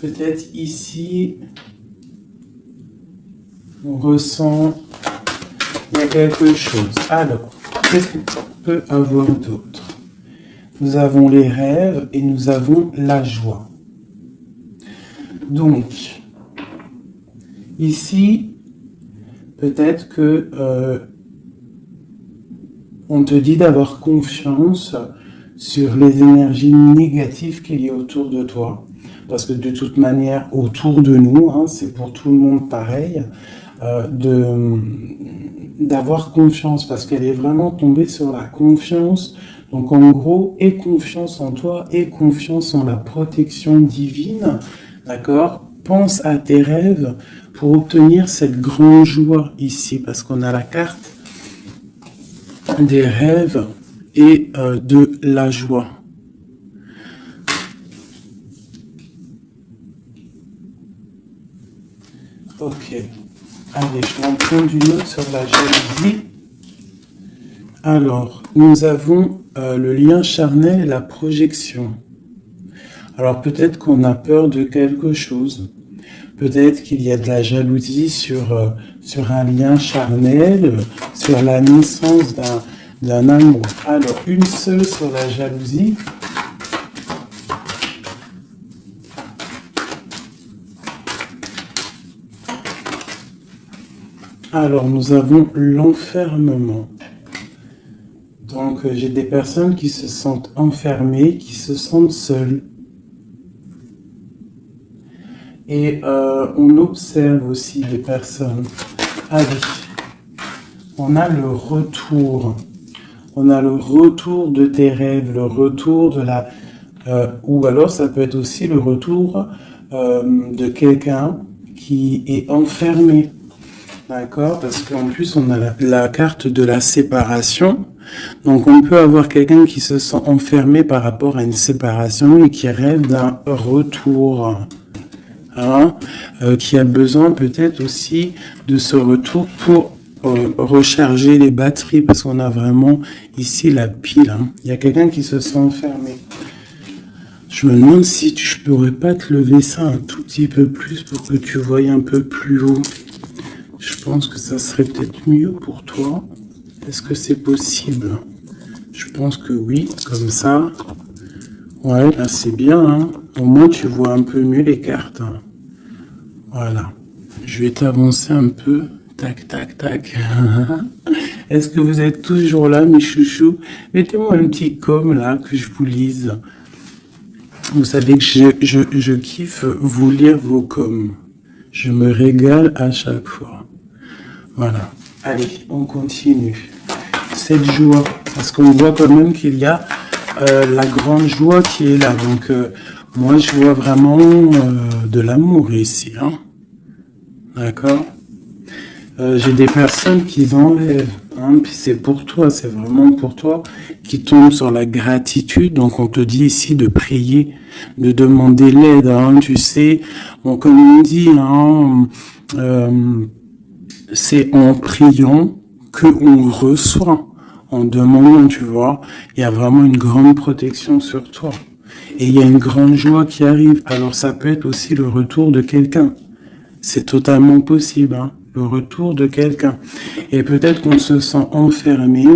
peut-être ici, on ressent, il y a quelque chose. Alors, qu'est-ce qu'on peut avoir d'autre? Nous avons les rêves et nous avons la joie. Donc, ici, peut-être que on te dit d'avoir confiance sur les énergies négatives qu'il y a autour de toi. Parce que de toute manière, autour de nous, hein, c'est pour tout le monde pareil, d'avoir confiance, parce qu'elle est vraiment tombée sur la confiance. Donc en gros, aie confiance en toi, aie confiance en la protection divine, d'accord? Pense à tes rêves pour obtenir cette grande joie ici, parce qu'on a la carte des rêves et de la joie. Ok. Allez, je vais en prendre une autre sur la jalousie. Alors, nous avons le lien charnel et la projection. Alors, peut-être qu'on a peur de quelque chose. Peut-être qu'il y a de la jalousie sur un lien charnel, sur la naissance d'un amour. Alors, une seule sur la jalousie. Alors, nous avons l'enfermement. Donc, j'ai des personnes qui se sentent enfermées, qui se sentent seules. Et on observe aussi des personnes. Allez, on a le retour. On a le retour de tes rêves, le retour de la... ou alors, ça peut être aussi le retour de quelqu'un qui est enfermé. D'accord, parce qu'en plus on a la carte de la séparation, donc on peut avoir quelqu'un qui se sent enfermé par rapport à une séparation et qui rêve d'un retour, hein, qui a besoin peut-être aussi de ce retour pour recharger les batteries, parce qu'on a vraiment ici la pile, hein. Il y a quelqu'un qui se sent enfermé. Je me demande si je pourrais pas te lever ça un tout petit peu plus pour que tu voyes un peu plus haut. Je pense que ça serait peut-être mieux pour toi. Est-ce que c'est possible? Je pense que oui, comme ça. Ouais, là c'est bien, hein. Au moins tu vois un peu mieux les cartes, hein. Voilà. Je vais t'avancer un peu. Tac, tac, tac. Est-ce que vous êtes toujours là, mes chouchous? Mettez-moi un petit com là, que je vous lise. Vous savez que je kiffe vous lire vos coms. Je me régale à chaque fois. Voilà. Allez, on continue. Cette joie, parce qu'on voit quand même qu'il y a la grande joie qui est là. Donc, moi, je vois vraiment de l'amour ici, hein. D'accord? J'ai des personnes qui enlèvent, hein, puis c'est pour toi, c'est vraiment pour toi, qui tombent sur la gratitude. Donc, on te dit ici de prier, de demander l'aide, hein, tu sais. Bon, comme on dit, hein, c'est en priant que on reçoit, en demandant, tu vois. Il y a vraiment une grande protection sur toi. Et il y a une grande joie qui arrive. Alors ça peut être aussi le retour de quelqu'un. C'est totalement possible, hein, le retour de quelqu'un. Et peut-être qu'on se sent enfermé,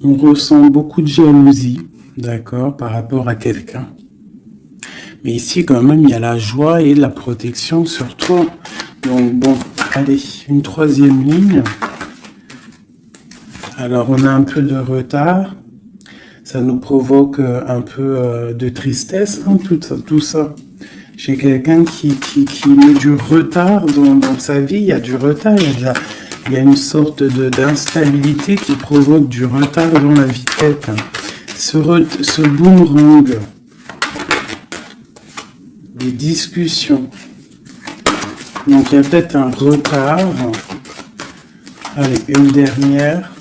on ressent beaucoup de jalousie, d'accord, par rapport à quelqu'un. Mais ici, quand même, il y a la joie et la protection sur toi. Donc, bon, allez, une troisième ligne. Alors, on a un peu de retard. Ça nous provoque un peu de tristesse, hein, tout ça. J'ai quelqu'un qui met du retard dans sa vie. Il y a du retard, il y a une sorte d'instabilité qui provoque du retard dans la vie de quelqu'un. Ce boomerang, des discussions. Donc il y a peut-être un retard. Allez, une dernière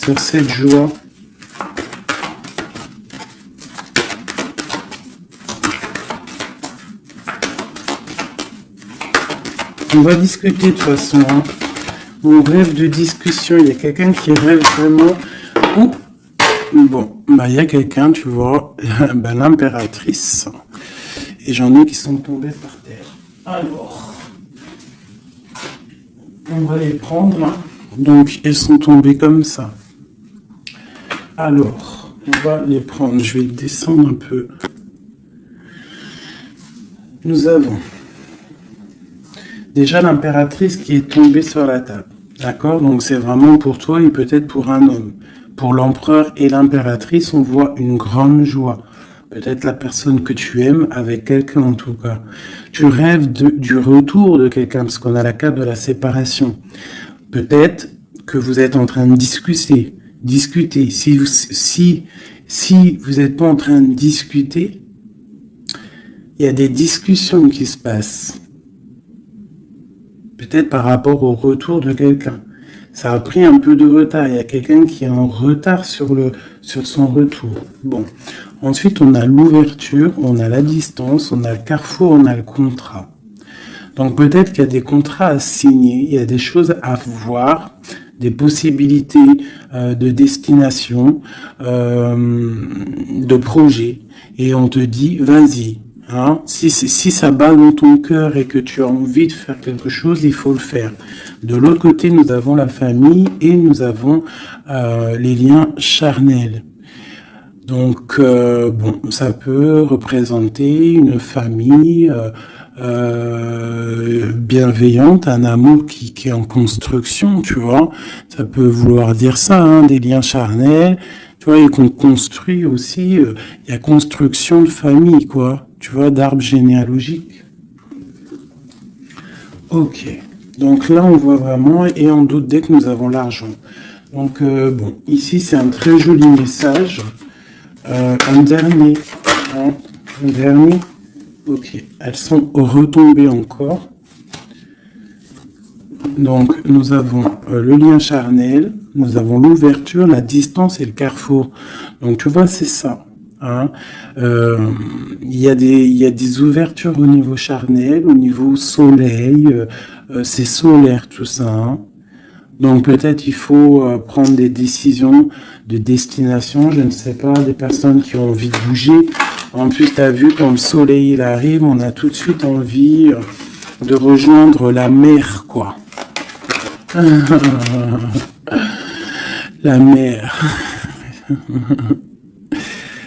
sur cette joie. On va discuter de toute façon, hein. On rêve de discussion. Il y a quelqu'un qui rêve vraiment. Oh. Bon, bah il y a quelqu'un, tu vois, bah, l'impératrice. et j'en ai qui sont tombés par terre. Alors, on va les prendre. Hein. Donc, elles sont tombées comme ça. Alors, on va les prendre. Je vais descendre un peu. Nous avons déjà l'impératrice qui est tombée sur la table. D'accord? Donc, c'est vraiment pour toi et peut-être pour un homme. Pour l'empereur et l'impératrice, on voit une grande joie. Peut-être la personne que tu aimes avec quelqu'un en tout cas. Tu rêves du retour de quelqu'un parce qu'on a la carte de la séparation. Peut-être que vous êtes en train de discuter. Si vous n'êtes pas en train de discuter, il y a des discussions qui se passent. Peut-être par rapport au retour de quelqu'un. Ça a pris un peu de retard. Il y a quelqu'un qui est en retard sur son retour. Bon. Ensuite, on a l'ouverture, on a la distance, on a le carrefour, on a le contrat. Donc peut-être qu'il y a des contrats à signer, il y a des choses à voir, des possibilités de destination, de projet. Et on te dit, vas-y. Hein, si ça bat dans ton cœur et que tu as envie de faire quelque chose, il faut le faire. De l'autre côté, nous avons la famille et nous avons les liens charnels. Donc, bon, ça peut représenter une famille bienveillante, un amour qui est en construction, tu vois. Ça peut vouloir dire ça, hein, des liens charnels. Tu vois, et qu'on construit aussi, il y a construction de famille, quoi. Tu vois, d'arbre généalogique. Ok. Donc là, on voit vraiment, et on doute dès que nous avons l'argent. Donc, bon, ici, c'est un très joli message. Un dernier. Hein, un dernier. Ok. Elles sont retombées encore. Donc, nous avons le lien charnel, nous avons l'ouverture, la distance et le carrefour. Donc, tu vois, c'est ça. Hein. Il y a des ouvertures au niveau charnel, au niveau soleil. C'est solaire, tout ça. Hein. Donc, peut-être il faut prendre des décisions de destination. Je ne sais pas, des personnes qui ont envie de bouger. En plus, tu as vu, quand le soleil il arrive, on a tout de suite envie de rejoindre la mer, quoi. La mer.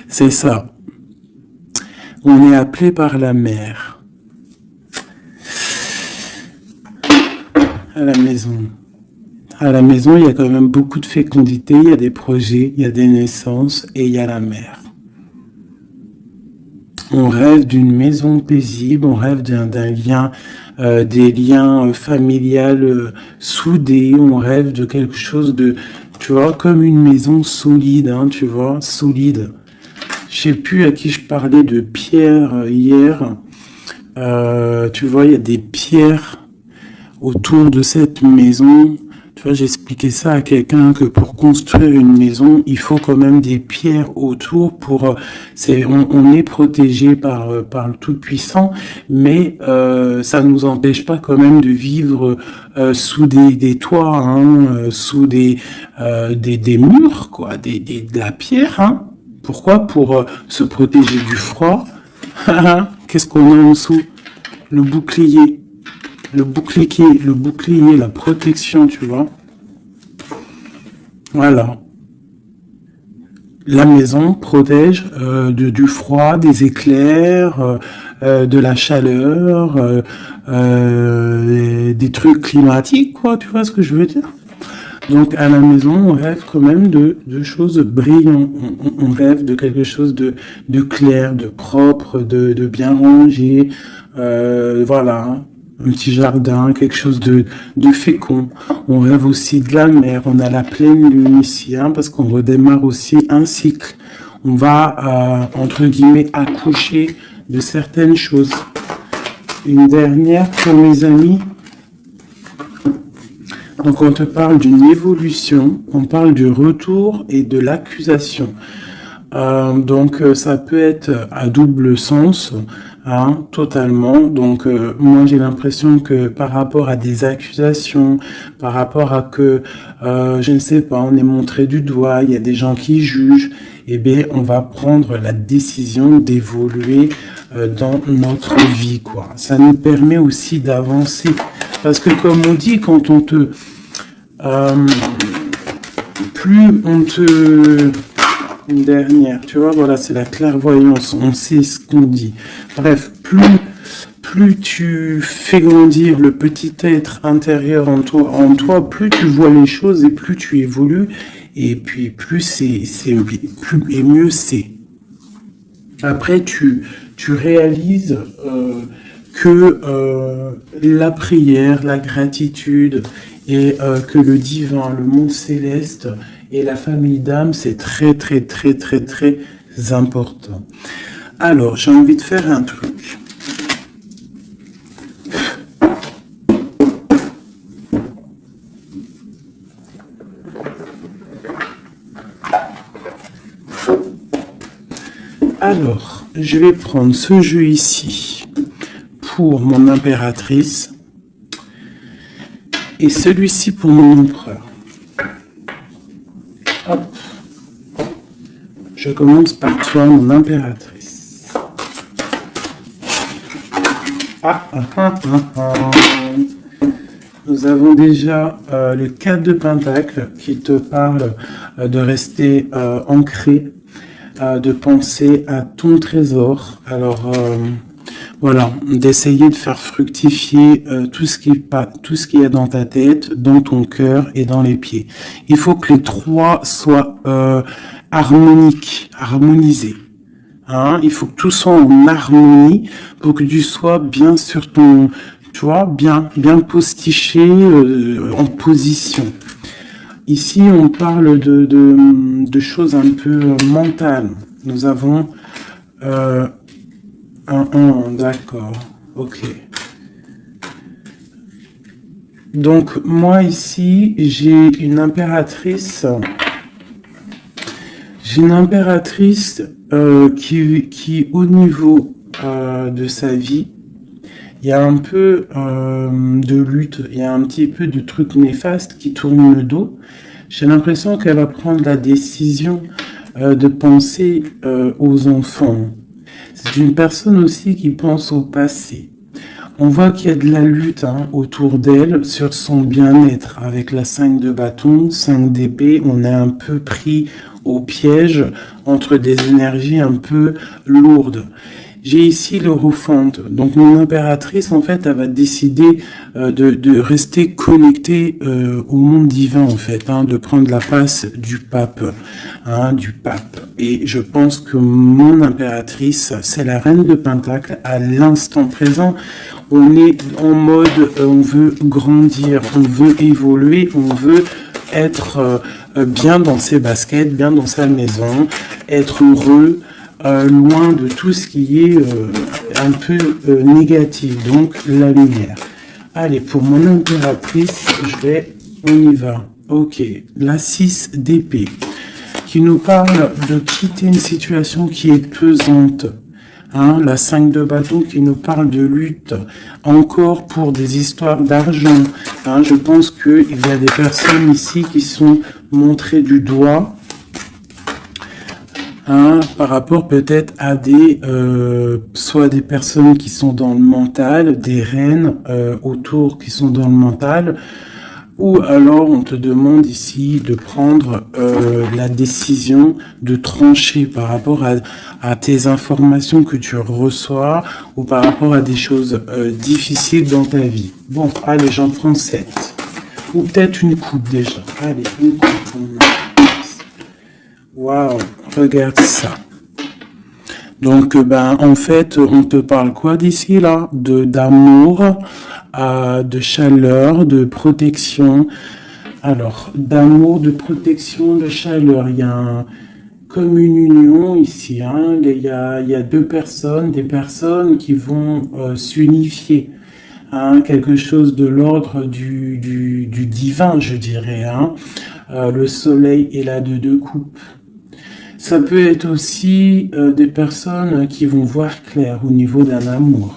C'est ça. On est appelé par la mer. À la maison. À la maison, il y a quand même beaucoup de fécondité, il y a des projets, il y a des naissances et il y a la mer. On rêve d'une maison paisible, on rêve d'un lien, des liens familiales soudés, on rêve de quelque chose de, tu vois, comme une maison solide, hein, tu vois, solide. Je sais plus à qui je parlais de pierre hier. Tu vois, il y a des pierres autour de cette maison. Tu vois, j'expliquais ça à quelqu'un que pour construire une maison, il faut quand même des pierres autour pour. On est protégé par le Tout-Puissant, mais ça nous empêche pas quand même de vivre sous des toits, hein, sous des murs, quoi, de la pierre. Hein. Pourquoi? Pour se protéger du froid. Qu'est-ce qu'on a en dessous? Le bouclier. Le bouclier, la protection, tu vois. Voilà. La maison protège du froid, des éclairs, de la chaleur, des trucs climatiques, quoi. Tu vois ce que je veux dire? Donc à la maison, on rêve quand même de choses brillantes. On rêve de quelque chose de clair, de propre, de bien rangé. Voilà. Hein. Un petit jardin, quelque chose de fécond. On rêve aussi de la mer. On a la pleine lune ici, hein, parce qu'on redémarre aussi un cycle. On va, entre guillemets, accoucher de certaines choses. Une dernière pour mes amis. Donc on te parle d'une évolution, on parle du retour et de l'accusation. Donc ça peut être à double sens, hein, totalement. Donc moi j'ai l'impression que par rapport à des accusations, par rapport à que je ne sais pas, on est montré du doigt, il y a des gens qui jugent, eh bien on va prendre la décision d'évoluer dans notre vie, quoi. Ça nous permet aussi d'avancer. Parce que comme on dit, quand on te... plus on te... Une dernière, tu vois, voilà, c'est la clairvoyance, on sait ce qu'on dit. Bref, plus tu fais grandir le petit être intérieur en toi, plus tu vois les choses et plus tu évolues, et puis plus plus et mieux c'est. Après, tu réalises que la prière, la gratitude et que le divin, le monde céleste et la famille d'âme, c'est très, très, très, très, très important. Alors, j'ai envie de faire un truc. Alors, je vais prendre ce jeu ici pour mon impératrice et celui-ci pour mon empereur. Hop. Je commence par toi, mon impératrice. Nous avons déjà le 4 de Pentacle qui te parle de rester ancré, de penser à ton trésor. Alors, voilà, d'essayer de faire fructifier tout ce qui est dans ta tête, dans ton cœur et dans les pieds. Il faut que les trois soient harmonisés. Hein, il faut que tout soit en harmonie pour que tu sois bien sur ton, tu vois, bien postiché en position. Ici, on parle de choses un peu mentales. Nous avons d'accord, ok. Donc, moi, ici, j'ai une impératrice qui, au niveau de sa vie, il y a un peu de lutte, il y a un petit peu de trucs néfastes qui tournent le dos. J'ai l'impression qu'elle va prendre la décision de penser aux enfants. C'est une personne aussi qui pense au passé. On voit qu'il y a de la lutte autour d'elle sur son bien-être. Avec la 5 de bâton, 5 d'épée, on est un peu pris au piège entre des énergies un peu lourdes. J'ai ici l'Hierophante. Donc mon impératrice, en fait, elle va décider de rester connectée au monde divin, en fait, de prendre la place du pape, Et je pense que mon impératrice, c'est la reine de Pentacle à l'instant présent. On est en mode, on veut grandir, on veut évoluer, on veut être bien dans ses baskets, bien dans sa maison, être heureux, loin de tout ce qui est un peu négatif, donc la lumière. Allez, pour mon impératrice, on y va. Ok, la 6 d'épée, qui nous parle de quitter une situation qui est pesante. La 5 de bâton qui nous parle de lutte, encore pour des histoires d'argent. Je pense qu'il y a des personnes ici qui sont montrées du doigt, par rapport peut-être à soit des personnes qui sont dans le mental, des reines autour qui sont dans le mental, ou alors on te demande ici de prendre la décision de trancher par rapport à tes informations que tu reçois ou par rapport à des choses difficiles dans ta vie. Bon, allez, j'en prends 7. Ou peut-être une coupe déjà. Allez, une coupe. Waouh, regarde ça. Donc, en fait, on te parle quoi d'ici là? D'amour, de chaleur, de protection. Alors, d'amour, de protection, de chaleur. Il y a comme une union ici. Il y a des personnes qui vont s'unifier. Quelque chose de l'ordre du divin, je dirais. Le soleil est là de 2 coupes. Ça peut être aussi des personnes qui vont voir clair au niveau d'un amour.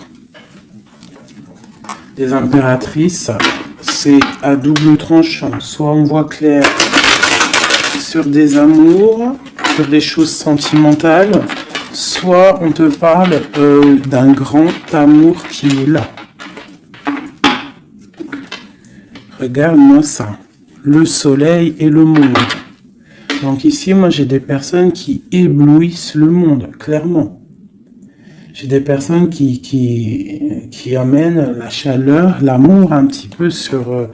Des impératrices, c'est à double tranchant. Soit on voit clair sur des amours, sur des choses sentimentales, soit on te parle d'un grand amour qui est là. Regarde-moi ça. Le soleil et le monde. Donc ici, moi, j'ai des personnes qui éblouissent le monde, clairement. J'ai des personnes qui amènent la chaleur, l'amour un petit peu sur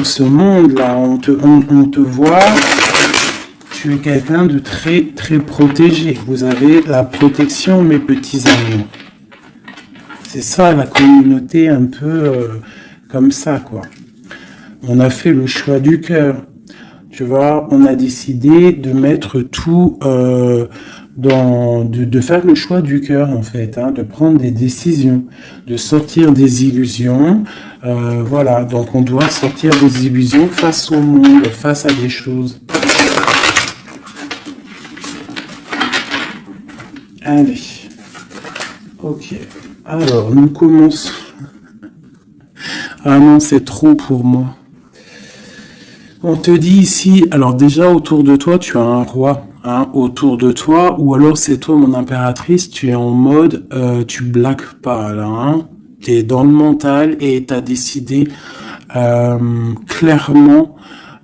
ce monde-là. On te voit, tu es quelqu'un de très, très protégé. Vous avez la protection, mes petits amours. C'est ça, la communauté un peu comme ça, quoi. On a fait le choix du cœur. Tu vois, on a décidé de mettre tout de faire le choix du cœur, en fait, hein, de prendre des décisions, de sortir des illusions. Voilà, donc on doit sortir des illusions face au monde, face à des choses. Allez. Ok. Alors, nous commençons. Ah non, c'est trop pour moi. On te dit ici, alors déjà autour de toi, tu as un roi, hein, autour de toi, ou alors c'est toi mon impératrice, tu es en mode, tu blagues pas là, hein, tu es dans le mental et tu as décidé clairement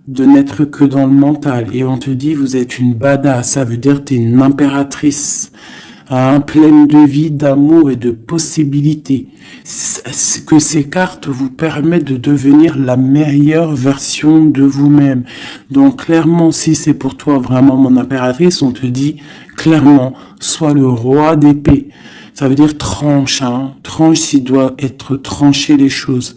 de n'être que dans le mental. Et on te dit, vous êtes une badass, ça veut dire que tu es une impératrice. Pleine de vie, d'amour et de possibilités. Que ces cartes vous permettent de devenir la meilleure version de vous-même. Donc clairement, si c'est pour toi vraiment mon impératrice, on te dit clairement, sois le roi d'épée. Ça veut dire tranche, hein. Tranche s'il doit être tranché les choses.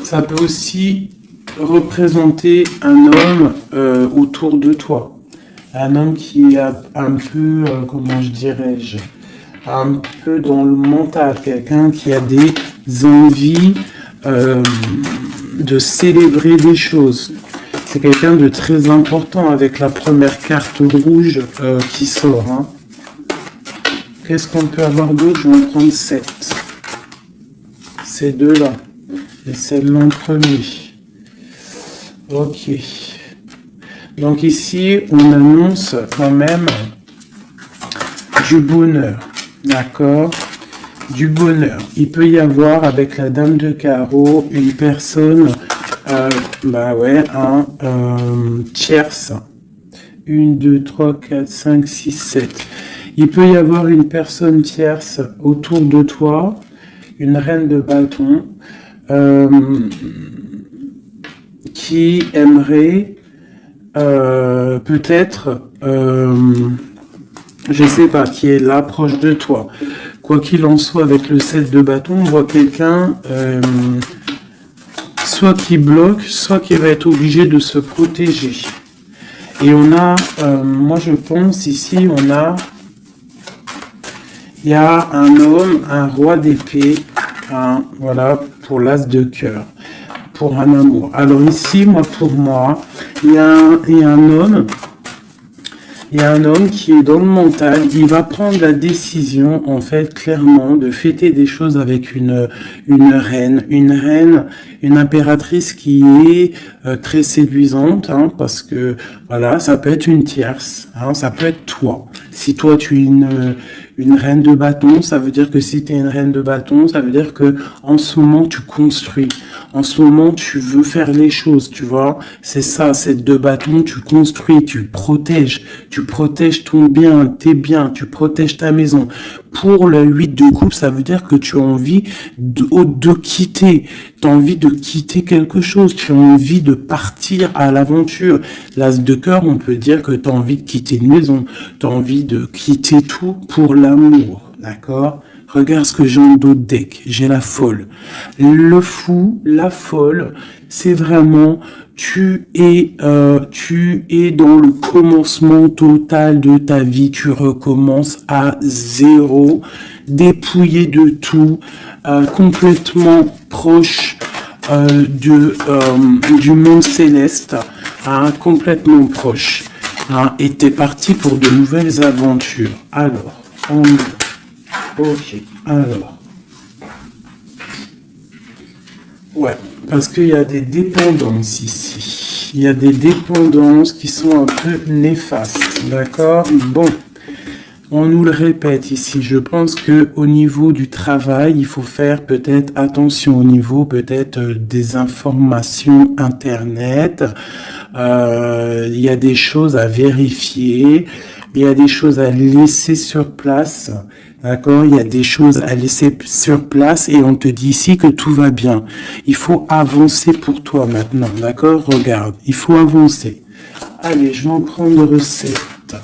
Ça peut aussi représenter un homme autour de toi. Un homme qui est un peu, comment je dirais-je, un peu dans le mental, quelqu'un qui a des envies de célébrer des choses. C'est quelqu'un de très important avec la première carte rouge qui sort. Hein. Qu'est-ce qu'on peut avoir d'autre? Je vais en prendre 7. Ces deux-là. Et celle-là en premier. Ok. Donc ici, on annonce quand même du bonheur, d'accord? Du bonheur. Il peut y avoir avec la dame de carreau une personne, tierce. 1, 2, 3, 4, 5, 6, 7. Il peut y avoir une personne tierce autour de toi, une reine de bâton, qui aimerait peut-être, je sais pas, qui est là proche de toi. Quoi qu'il en soit, avec le 7 de bâton, on voit quelqu'un soit qui bloque, soit qui va être obligé de se protéger. Et on a, moi je pense ici, il y a un homme, un roi d'épée, voilà, pour l'as de cœur. Pour un amour. Alors ici, pour moi, il y a un homme qui est dans le mental. Il va prendre la décision, en fait, clairement, de fêter des choses avec une reine, une impératrice qui est très séduisante, hein, parce que voilà, ça peut être une tierce, hein, ça peut être toi. Si toi tu es une reine de bâton, ça veut dire que si tu es une reine de bâton, ça veut dire que en ce moment tu construis. En ce moment, tu veux faire les choses, tu vois. C'est ça, cette deux bâtons, tu construis, tu protèges ton bien, tes biens, tu protèges ta maison. Pour le 8 de coupe, ça veut dire que tu as envie de quitter. Tu as envie de quitter quelque chose. Tu as envie de partir à l'aventure. L'as de cœur, on peut dire que tu as envie de quitter une maison. Tu as envie de quitter tout pour l'amour. D'accord ? Regarde ce que j'ai en dos de deck. J'ai la folle. Le fou, la folle, c'est vraiment, tu es dans le commencement total de ta vie. Tu recommences à zéro, dépouillé de tout, complètement proche du monde céleste, hein, complètement proche. Hein, et t'es parti pour de nouvelles aventures. Alors, ok, alors. Ouais, parce qu'il y a des dépendances ici. il y a des dépendances qui sont un peu néfastes, d'accord? Bon, on nous le répète ici, je pense que au niveau du travail, il faut faire peut-être attention au niveau peut-être des informations Internet. Il y a des choses à vérifier, il y a des choses à laisser sur place, d'accord? Il y a des choses à laisser sur place et on te dit ici que tout va bien. Il faut avancer pour toi maintenant, d'accord? Regarde, il faut avancer. Allez, je vais en prendre une recette.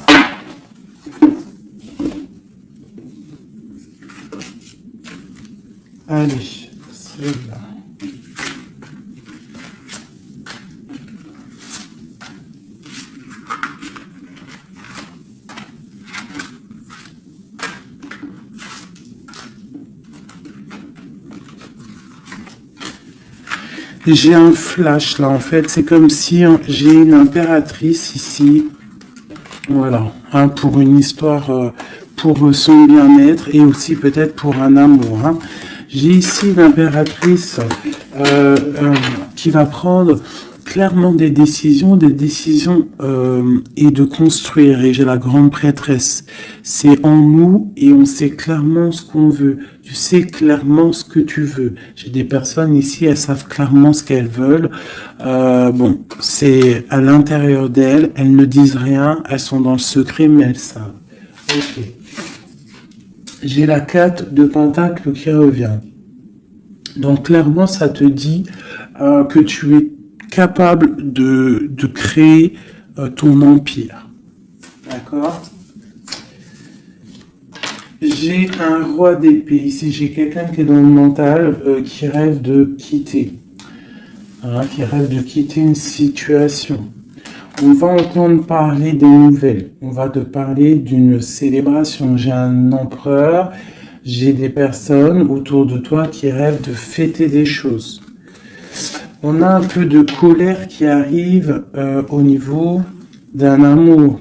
Allez, celle-là. J'ai un flash là en fait, c'est comme si j'ai une impératrice ici, voilà, hein, pour une histoire, pour son bien-être et aussi peut-être pour un amour. Hein. J'ai ici l'impératrice qui va prendre clairement des décisions et de construire. Et j'ai la grande prêtresse. C'est en nous et on sait clairement ce qu'on veut. Tu sais clairement ce que tu veux. J'ai des personnes ici, elles savent clairement ce qu'elles veulent. Bon, c'est à l'intérieur d'elles. Elles ne disent rien. Elles sont dans le secret, mais elles savent. Ok. J'ai la 4 de Pentacle qui revient. Donc clairement, ça te dit que tu es capable de créer ton empire. D'accord? J'ai un roi d'épée. Ici, j'ai quelqu'un qui est dans le mental, qui rêve de quitter. Hein, qui rêve de quitter une situation. On va entendre parler des nouvelles. On va te parler d'une célébration. J'ai un empereur. J'ai des personnes autour de toi qui rêvent de fêter des choses. On a un peu de colère qui arrive au niveau d'un amour.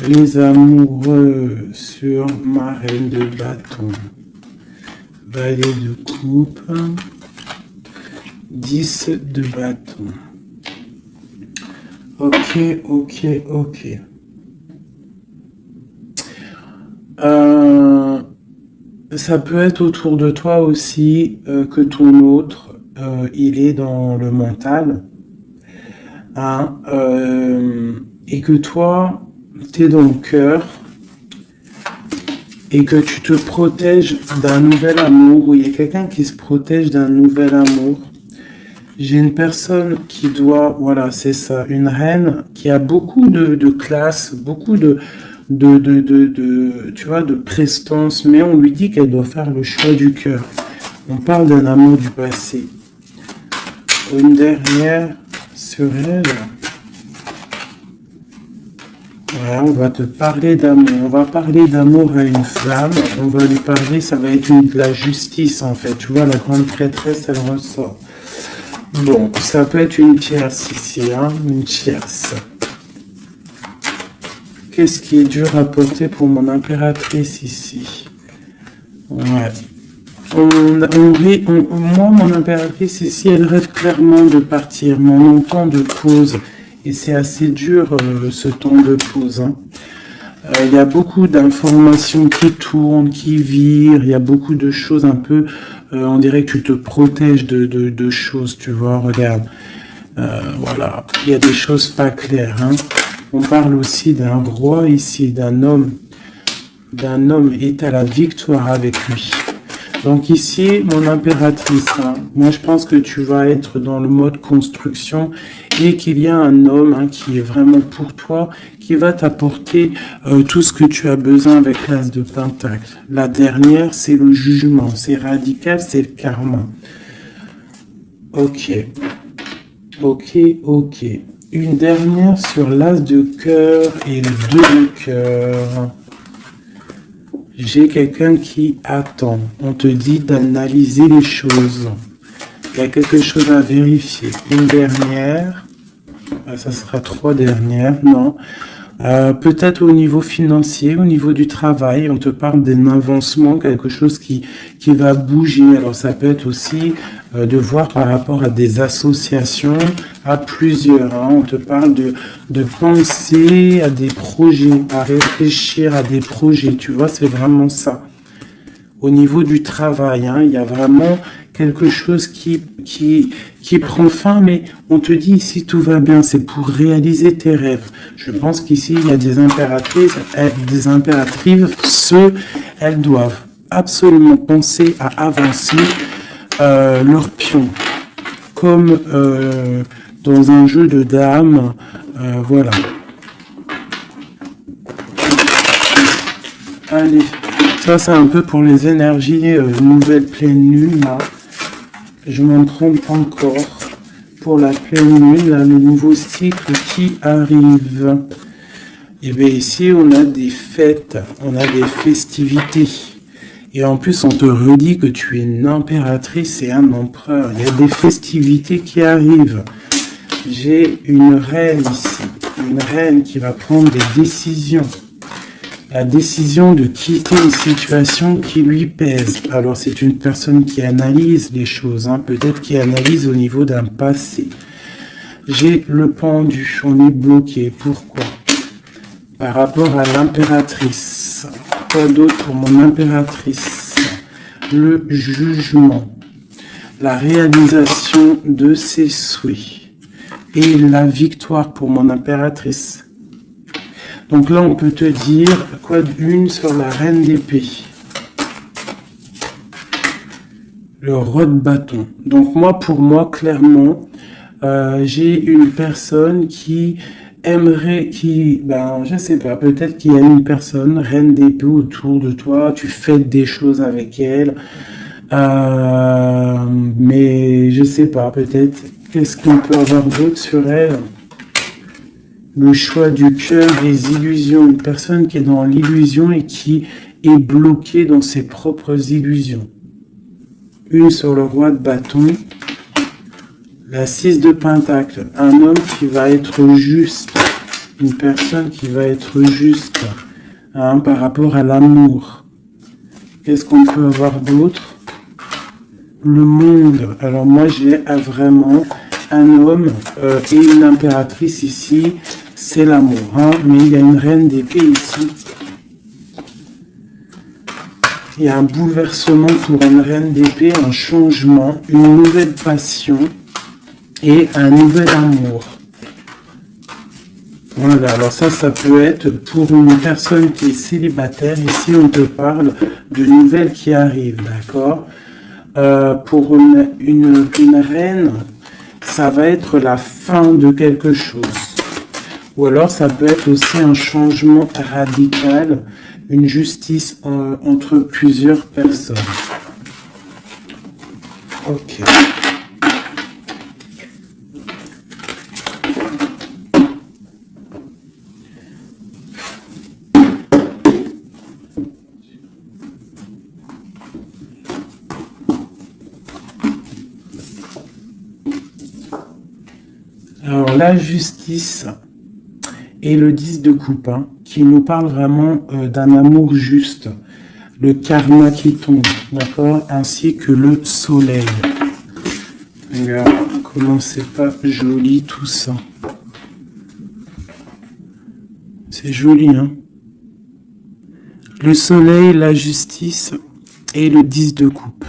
Les amoureux sur ma reine de bâton. Valet de coupe. 10 de bâton. Ok, ok, ok. Ça peut être autour de toi aussi que ton autre, il est dans le mental. Hein, et que toi, tu es dans le cœur. Et que tu te protèges d'un nouvel amour. Ou il y a quelqu'un qui se protège d'un nouvel amour. J'ai une personne qui doit, voilà, c'est ça, une reine qui a beaucoup de classe, beaucoup tu vois, de prestance, mais on lui dit qu'elle doit faire le choix du cœur. On parle d'un amour du passé. Une dernière sur elle. Voilà, on va te parler d'amour. On va parler d'amour à une femme. On va lui parler, ça va être de la justice en fait. Tu vois, la grande prêtresse, elle ressort. Bon, ça peut être une tierce ici, hein, une tierce. Qu'est-ce qui est dur à porter pour mon impératrice ici? Ouais. Moi, mon impératrice ici, elle rêve clairement de partir, mais on entend de pause. Et c'est assez dur, ce temps de pause. Hein. Il y a beaucoup d'informations qui tournent, qui virent. Il y a beaucoup de choses un peu... on dirait que tu te protèges de choses, tu vois. Regarde. Voilà. Il y a des choses pas claires. Hein. On parle aussi d'un roi ici, d'un homme est à la victoire avec lui. Donc ici, mon impératrice, hein, moi je pense que tu vas être dans le mode construction et qu'il y a un homme hein, qui est vraiment pour toi, qui va t'apporter tout ce que tu as besoin avec l'as de pentacle. La dernière, c'est le jugement, c'est radical, c'est le karma. Ok, ok, ok. Une dernière sur l'as de cœur et le 2 de cœur. J'ai quelqu'un qui attend. On te dit d'analyser les choses. Il y a quelque chose à vérifier. Une dernière. Ça sera 3 dernières. Non. Peut-être au niveau financier, au niveau du travail. On te parle d'un avancement, quelque chose qui va bouger. Alors ça peut être aussi de voir par rapport à des associations, à plusieurs. Hein. On te parle de penser à des projets, à réfléchir à des projets. Tu vois, c'est vraiment ça. Au niveau du travail, hein, il y a vraiment quelque chose qui prend fin, mais on te dit ici tout va bien, c'est pour réaliser tes rêves. Je pense qu'ici il y a des impératrices, elles doivent absolument penser à avancer leur pion, comme dans un jeu de dames, voilà. Allez. Ça, c'est un peu pour les énergies nouvelle pleine lune, là. Je m'en trompe encore. Pour la pleine lune, là, le nouveau cycle qui arrive. Et bien ici, on a des fêtes, on a des festivités. Et en plus, on te redit que tu es une impératrice et un empereur. Il y a des festivités qui arrivent. J'ai une reine ici. Une reine qui va prendre des décisions. La décision de quitter une situation qui lui pèse. Alors, c'est une personne qui analyse les choses, hein, peut-être qui analyse au niveau d'un passé. J'ai le pendu, on est bloqué. Pourquoi? Par rapport à l'impératrice. Quoi d'autre pour mon impératrice? Le jugement. La réalisation de ses souhaits. Et la victoire pour mon impératrice. Donc là, on peut te dire quoi d'une sur la reine d'épée. Le roi de bâton. Donc moi, pour moi, clairement, j'ai une personne qui aimerait, je sais pas, peut-être qu'il y a une personne, reine d'épée autour de toi, tu fêtes des choses avec elle, mais je sais pas, peut-être, qu'est-ce qu'on peut avoir d'autre sur elle? Le choix du cœur, les illusions. Une personne qui est dans l'illusion et qui est bloquée dans ses propres illusions. Une sur le roi de bâton. La 6 de pentacle. Un homme qui va être juste. Une personne qui va être juste, hein, par rapport à l'amour. Qu'est-ce qu'on peut avoir d'autre? Le monde. Alors moi, j'ai vraiment un homme et une impératrice ici. C'est l'amour, hein, mais il y a une reine d'épée ici. Il y a un bouleversement pour une reine d'épée, un changement, une nouvelle passion et un nouvel amour. Voilà, alors ça peut être pour une personne qui est célibataire. Ici, on te parle de nouvelles qui arrivent, d'accord? Pour une reine, ça va être la fin de quelque chose. Ou alors ça peut être aussi un changement radical, une justice entre plusieurs personnes. Ok. Alors la justice et le 10 de coupe, hein, qui nous parle vraiment d'un amour juste, le karma qui tombe, d'accord, ainsi que le soleil. Regarde comment c'est pas joli tout ça. C'est joli, hein. Le soleil, la justice et le 10 de coupe.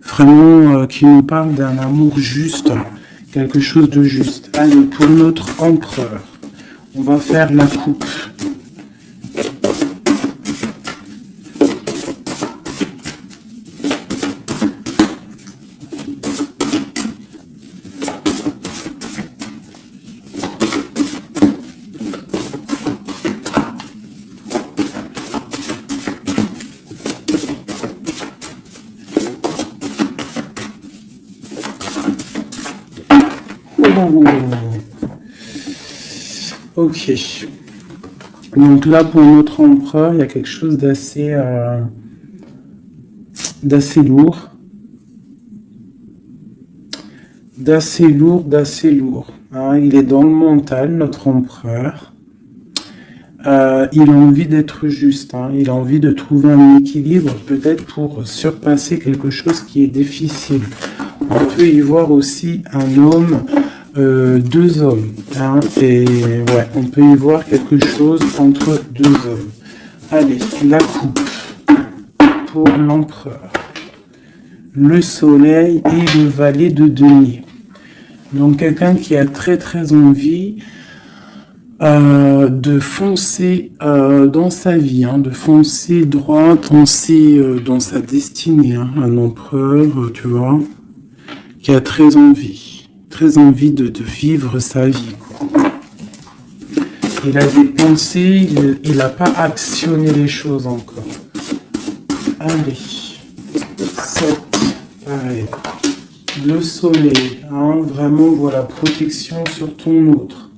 Vraiment qui nous parle d'un amour juste, quelque chose de juste. Allez, pour notre empereur. On va faire la coupe. Ok. Donc là, pour notre empereur, il y a quelque chose d'assez lourd. D'assez lourd. Hein, il est dans le mental, notre empereur. Il a envie d'être juste. Hein, il a envie de trouver un équilibre, peut-être pour surpasser quelque chose qui est difficile. On peut y voir aussi un homme, deux hommes. Hein, et ouais, on peut y voir quelque chose entre deux hommes. Allez, la coupe pour l'empereur. Le soleil et le valet de denier. Donc quelqu'un qui a très envie de foncer dans sa vie, hein, de foncer droit dans sa destinée. Hein, un empereur, tu vois, qui a très envie de vivre sa vie. Quoi. Il a des pensées, il n'a pas actionné les choses encore. Allez, 7, pareil. Le soleil, hein, vraiment, voilà, protection sur ton autre.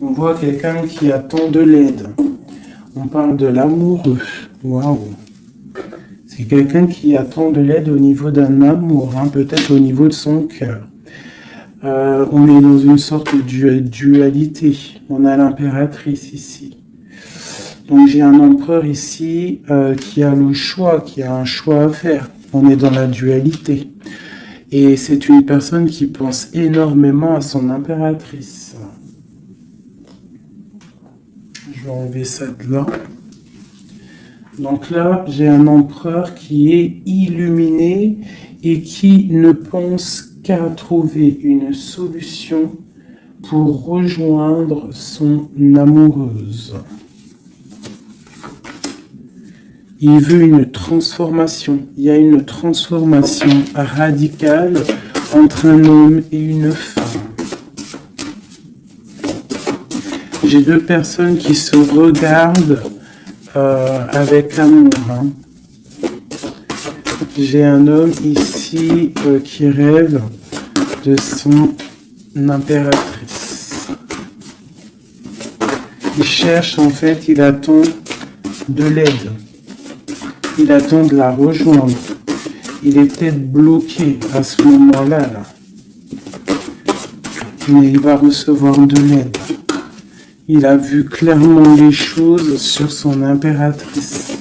On voit quelqu'un qui attend de l'aide. On parle de l'amoureux. Waouh. C'est quelqu'un qui attend de l'aide au niveau d'un amour, hein, peut-être au niveau de son cœur. On est dans une sorte de dualité. On a l'impératrice ici. Donc j'ai un empereur ici qui a le choix, qui a un choix à faire. On est dans la dualité. Et c'est une personne qui pense énormément à son impératrice. Je vais enlever ça de là. Donc là, j'ai un empereur qui est illuminé et qui ne pense qu'à trouver une solution pour rejoindre son amoureuse. Il veut une transformation. Il y a une transformation radicale entre un homme et une femme. J'ai deux personnes qui se regardent avec amour. Hein. J'ai un homme ici qui rêve de son impératrice. Il cherche, en fait, il attend de l'aide. Il attend de la rejoindre. Il est peut-être bloqué à ce moment-là. Là. Mais il va recevoir de l'aide. Il a vu clairement les choses sur son impératrice.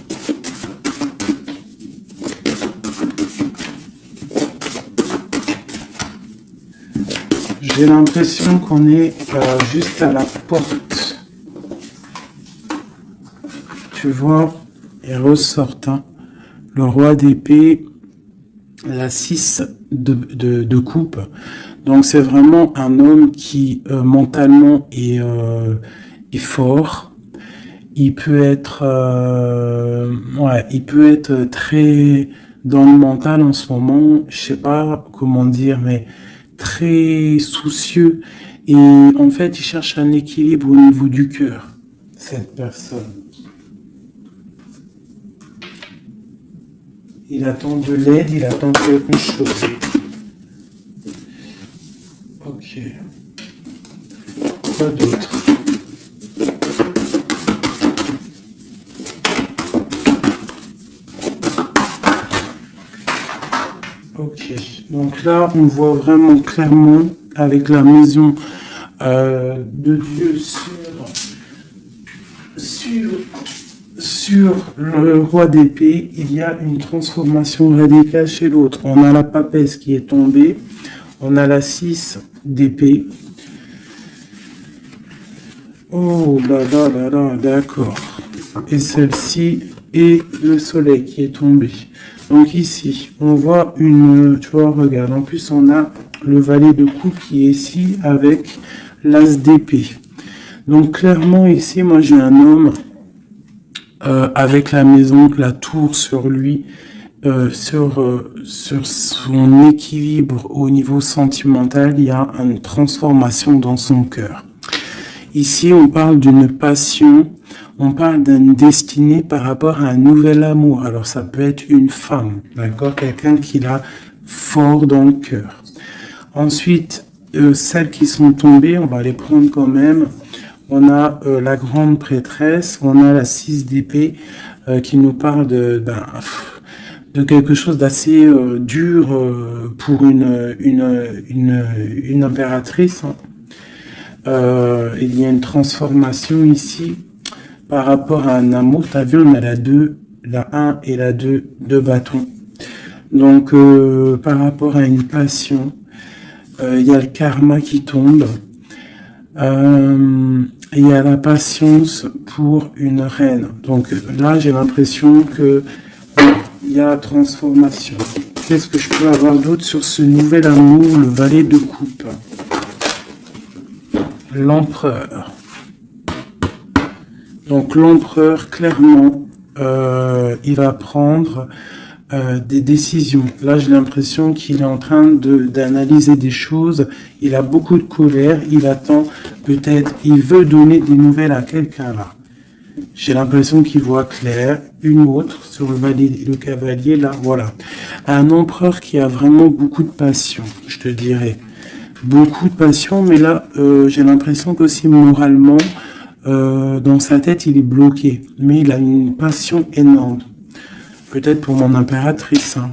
J'ai l'impression qu'on est juste à la porte. Tu vois, il ressort hein, le roi d'épée, la 6 de coupe. Donc c'est vraiment un homme qui mentalement est fort. Il peut être très dans le mental en ce moment, je sais pas comment dire, mais très soucieux. Et en fait, il cherche un équilibre au niveau du cœur, cette personne. Il attend de l'aide, il attend quelque chose. Ok. Quoi d'autre? Ok. Donc là, on voit vraiment clairement avec la maison de Dieu sur le roi d'épée, il y a une transformation radicale chez l'autre. On a la papesse qui est tombée. On a la 6 d'épée. Oh là là là là, d'accord. Et celle-ci est le soleil qui est tombé. Donc ici, on voit une... Tu vois, regarde, en plus on a le valet de coupe qui est ici avec l'as d'épée. Donc clairement ici, moi j'ai un homme avec la maison, la tour sur lui, sur son équilibre au niveau sentimental, il y a une transformation dans son cœur. Ici, on parle d'une passion, on parle d'une destinée par rapport à un nouvel amour. Alors, ça peut être une femme, d'accord? Quelqu'un qui l'a fort dans le cœur. Ensuite, celles qui sont tombées, on va les prendre quand même. On a la grande prêtresse, on a la 6 d'épée qui nous parle de quelque chose d'assez dur pour une impératrice. Hein. Il y a une transformation ici par rapport à un amour. Tu as vu, on a la 2, la 1 et la 2 de bâton. Donc, par rapport à une passion, il y a le karma qui tombe. Il y a la patience pour une reine. Donc là, j'ai l'impression que il y a transformation. Qu'est-ce que je peux avoir d'autre sur ce nouvel amour, le valet de coupe? L'empereur. Donc l'empereur, clairement, il va prendre des décisions. Là, j'ai l'impression qu'il est en train d'analyser des choses. Il a beaucoup de colère. Il attend, peut-être, il veut donner des nouvelles à quelqu'un là. J'ai l'impression qu'il voit clair. Une autre sur le cavalier là, voilà. Un empereur qui a vraiment beaucoup de passion, je te dirais. Beaucoup de passion, mais là, j'ai l'impression qu'aussi moralement, dans sa tête, il est bloqué. Mais il a une passion énorme. Peut-être pour mon impératrice, hein.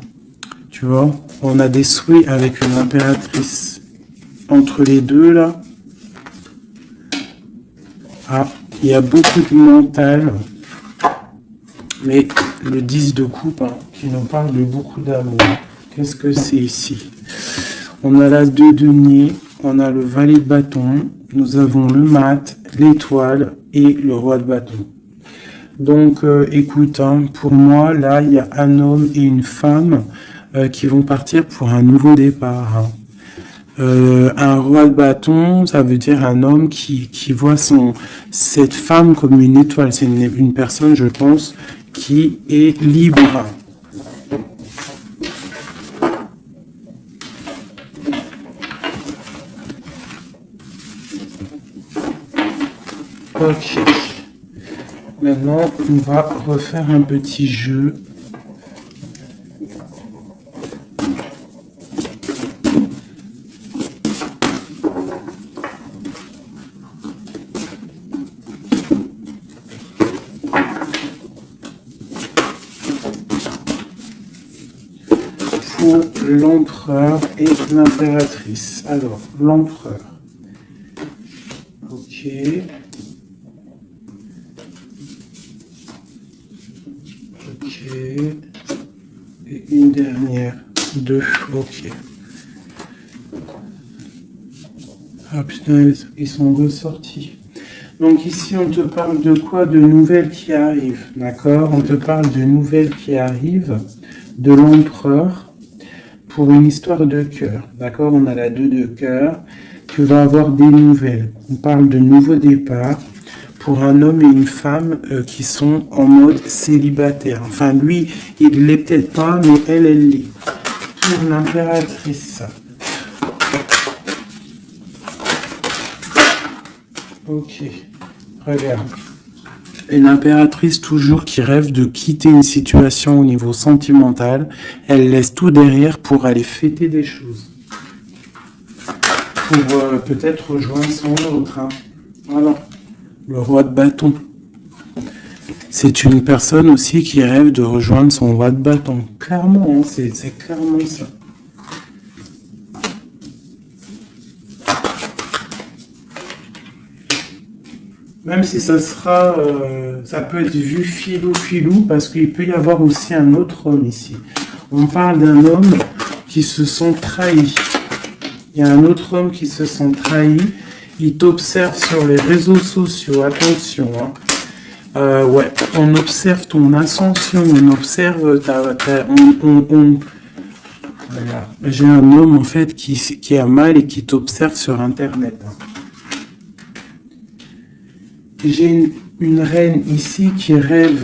Tu vois, on a des souhaits avec une impératrice. Entre les deux, là. Ah, il y a beaucoup de mental. Mais le 10 de coupe, hein, qui nous parle de beaucoup d'amour. Qu'est-ce que c'est ici? On a la 2 de denier, on a le valet de bâton, nous avons le mat, l'étoile et le roi de bâton. Donc, écoute, hein, pour moi, là, il y a un homme et une femme qui vont partir pour un nouveau départ. Hein. Un roi de bâton, ça veut dire un homme qui voit cette femme comme une étoile. C'est une personne, je pense, qui est libre. Ok. Maintenant, on va refaire un petit jeu. Pour l'empereur et l'impératrice. Alors, l'empereur. Ok. Et une dernière, 2, ok. Ah putain, ils sont ressortis. Donc ici, on te parle de quoi? De nouvelles qui arrivent, d'accord? On te parle de nouvelles qui arrivent, de l'empereur, pour une histoire de cœur, d'accord? On a la 2 de cœur, tu vas avoir des nouvelles. On parle de nouveaux départs, pour un homme et une femme qui sont en mode célibataire. Enfin, lui, il l'est peut-être pas, mais elle l'est. Pour l'impératrice. Ok, regarde. Une impératrice toujours qui rêve de quitter une situation au niveau sentimental. Elle laisse tout derrière pour aller fêter des choses. Pour peut-être rejoindre son autre. Hein. Voilà. Le roi de bâton. C'est une personne aussi qui rêve de rejoindre son roi de bâton. Clairement, hein, c'est clairement ça. Même si ça sera, ça peut être vu filou, parce qu'il peut y avoir aussi un autre homme ici. On parle d'un homme qui se sent trahi. Il y a un autre homme qui se sent trahi. Il t'observe sur les réseaux sociaux, attention. Hein. Ouais, on observe ton ascension, on observe voilà. J'ai un homme en fait qui a mal et qui t'observe sur internet. Hein. J'ai une reine ici qui rêve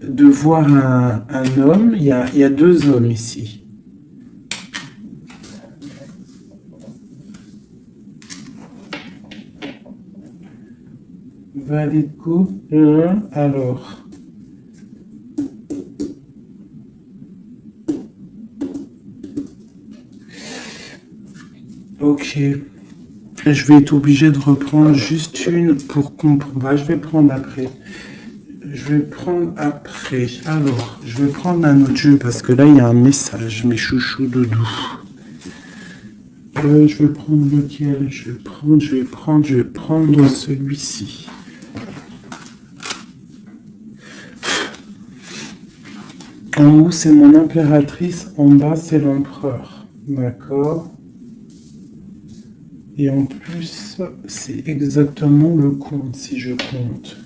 de voir un homme. Il y a 2 hommes ici. Valet de coupe, alors. Ok. Je vais être obligé de reprendre juste une pour comprendre. Bah, je vais prendre après. Alors, je vais prendre un autre jeu parce que là, il y a un message, mes chouchous doudou. Je vais prendre lequel? Je vais prendre celui-ci. En haut, c'est mon impératrice. En bas, c'est l'empereur. D'accord? Et en plus, c'est exactement le compte, si je compte.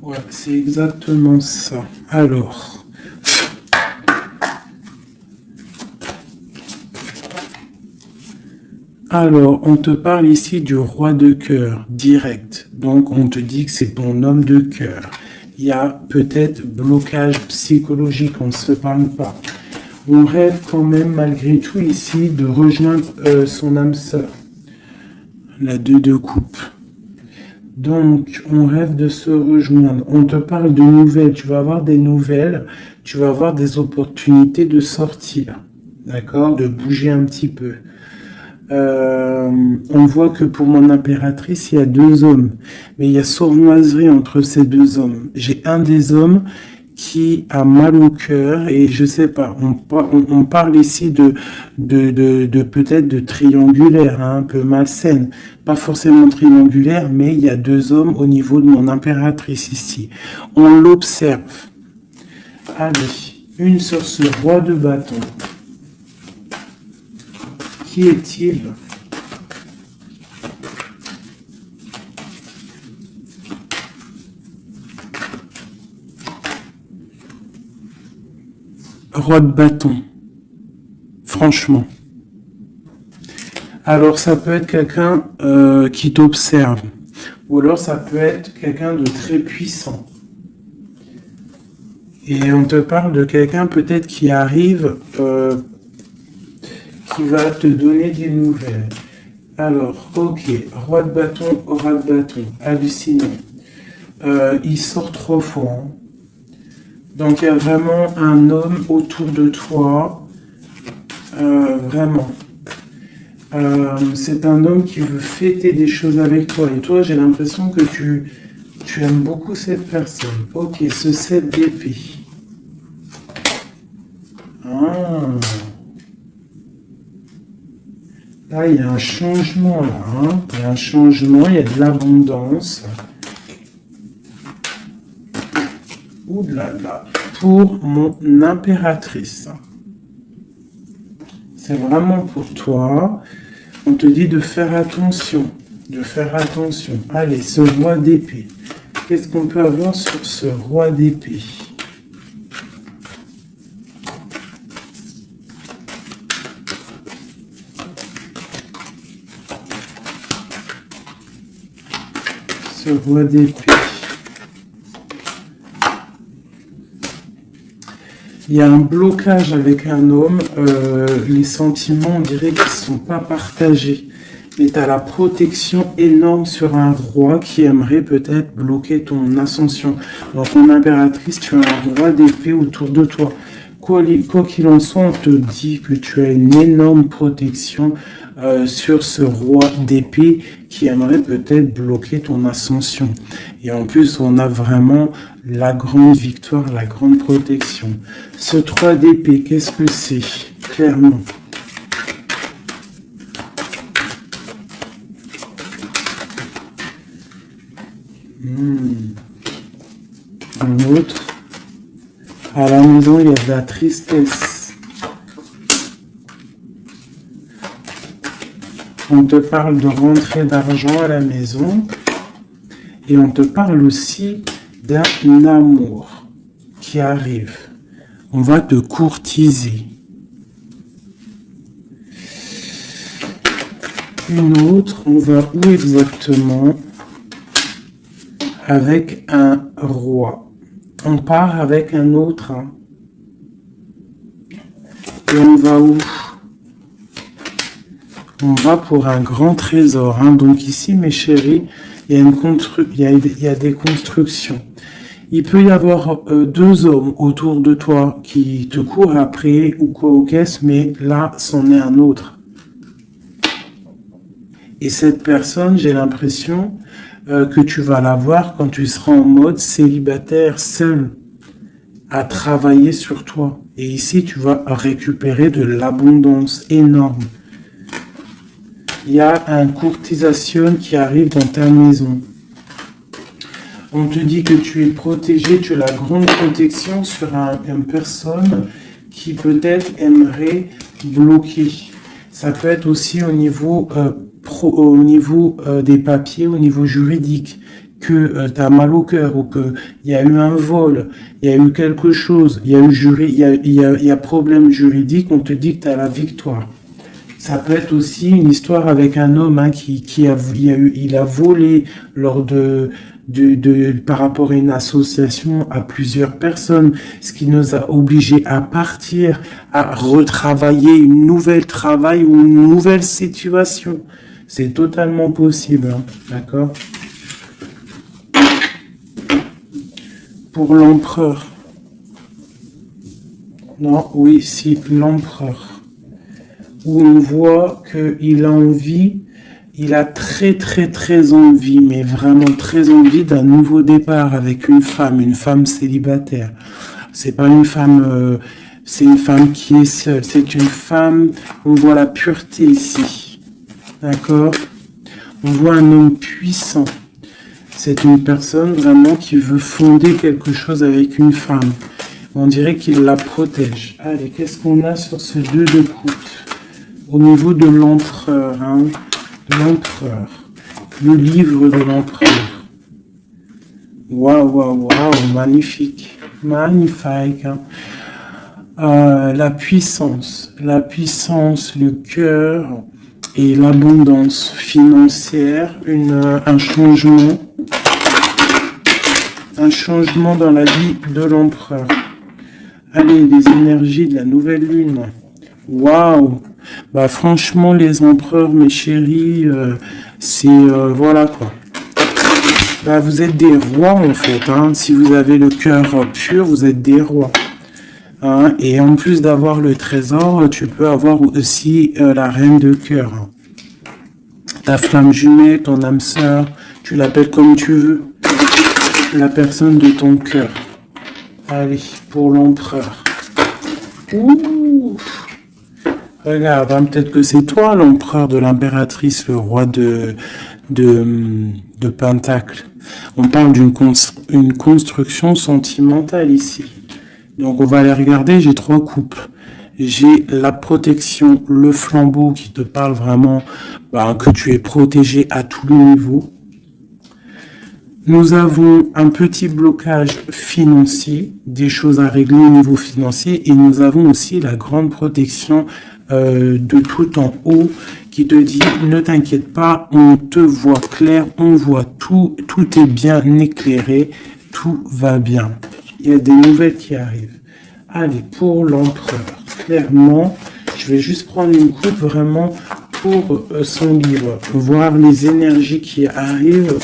Ouais, c'est exactement ça. Alors, on te parle ici du roi de cœur, direct. Donc, on te dit que c'est ton homme de cœur. Il y a peut-être blocage psychologique, on ne se parle pas. On rêve quand même, malgré tout, ici, de rejoindre son âme sœur. La 2 de coupe. Donc, on rêve de se rejoindre. On te parle de nouvelles. Tu vas avoir des nouvelles. Tu vas avoir des opportunités de sortir. D'accord? De bouger un petit peu. On voit que pour mon impératrice, il y a 2 hommes. Mais il y a sournoiserie entre ces 2 hommes. J'ai un des hommes qui a mal au cœur et je sais pas, on parle ici de peut-être de triangulaire, hein, un peu malsaine. Pas forcément triangulaire, mais il y a 2 hommes au niveau de mon impératrice ici. On l'observe. Allez, une sur ce roi de bâton. Qui est-il? Roi de bâton. Franchement. Alors ça peut être quelqu'un qui t'observe. Ou alors ça peut être quelqu'un de très puissant. Et on te parle de quelqu'un peut-être qui arrive, qui va te donner des nouvelles. Alors, ok, roi de bâton, aura de bâton, hallucinant. Il sort 3 fois. Hein. Donc il y a vraiment un homme autour de toi. Vraiment. C'est un homme qui veut fêter des choses avec toi. Et toi, j'ai l'impression que tu aimes beaucoup cette personne. Ok, ce 7 d'épée. Ah. Là, il y a un changement, là. Hein. Il y a un changement, il y a de l'abondance. Ouh là là. Pour mon impératrice. C'est vraiment pour toi. On te dit de faire attention. De faire attention. Allez, ce roi d'épée. Qu'est-ce qu'on peut avoir sur ce roi d'épée? Ce roi d'épée. Il y a un blocage avec un homme. Les sentiments, on dirait qu'ils ne sont pas partagés. Mais tu as la protection énorme sur un roi qui aimerait peut-être bloquer ton ascension. Donc, mon impératrice, tu as un roi d'épée autour de toi. Quoi qu'il en soit, on te dit que tu as une énorme protection sur ce roi d'épée qui aimerait peut-être bloquer ton ascension. Et en plus, on a vraiment la grande victoire, la grande protection. Ce 3 d'épée, qu'est-ce que c'est? Clairement. Un autre. À la maison, il y a de la tristesse. On te parle de rentrée d'argent à la maison. Et on te parle aussi d'un amour qui arrive. On va te courtiser. Une autre, on va où exactement? Avec un roi. On part avec un autre. Hein. Et on va où? On va pour un grand trésor. Hein. Donc ici, mes chéris, il y a des constructions. Il peut y avoir 2 hommes autour de toi qui te courent après ou quoi aux caisses, mais là, c'en est un autre. Et cette personne, j'ai l'impression que tu vas la voir quand tu seras en mode célibataire, seul, à travailler sur toi. Et ici, tu vas récupérer de l'abondance énorme. Il y a un courtisation qui arrive dans ta maison. On te dit que tu es protégé, tu as la grande protection sur une personne qui peut-être aimerait bloquer. Ça peut être aussi au niveau, des papiers, au niveau juridique, que tu as mal au cœur ou qu'il y a eu un vol, il y a eu quelque chose, il y a problème juridique, on te dit que tu as la victoire. Ça peut être aussi une histoire avec un homme il a volé lors par rapport à une association à plusieurs personnes, ce qui nous a obligés à partir, à retravailler une nouvelle travail ou une nouvelle situation. C'est totalement possible, hein, d'accord? Pour l'empereur. Non, oui, si, l'empereur. Où on voit qu'il a envie, il a très envie, mais vraiment très envie d'un nouveau départ avec une femme célibataire. C'est pas une femme, c'est une femme qui est seule, c'est une femme, on voit la pureté ici, d'accord? On voit un homme puissant, c'est une personne vraiment qui veut fonder quelque chose avec une femme. On dirait qu'il la protège. Allez, qu'est-ce qu'on a sur ce 2 de coupe? Au niveau de l'empereur, hein, l'empereur, le livre de l'empereur. Waouh, magnifique, magnifique. Hein. La puissance, le cœur et l'abondance financière, un changement dans la vie de l'empereur. Allez, les énergies de la nouvelle lune. Waouh! Bah franchement, les empereurs, mes chéris, voilà quoi. Bah, vous êtes des rois en fait. Hein. Si vous avez le cœur pur, vous êtes des rois. Hein. Et en plus d'avoir le trésor, tu peux avoir aussi la reine de cœur. Hein. Ta flamme jumelle, ton âme sœur, tu l'appelles comme tu veux. La personne de ton cœur. Allez, pour l'empereur. Ouh. Regarde, hein, peut-être que c'est toi l'empereur de l'impératrice, le roi de Pentacle. On parle d'une construction sentimentale ici. Donc on va aller regarder, j'ai 3 coupes. J'ai la protection, le flambeau qui te parle vraiment que tu es protégé à tous les niveaux. Nous avons un petit blocage financier, des choses à régler au niveau financier, et nous avons aussi la grande protection de tout en haut qui te dit ne t'inquiète pas, on te voit clair, on voit tout est bien éclairé, tout va bien. Il y a des nouvelles qui arrivent. Allez, pour l'empereur, clairement, je vais juste prendre une coupe vraiment pour son livre, voir les énergies qui arrivent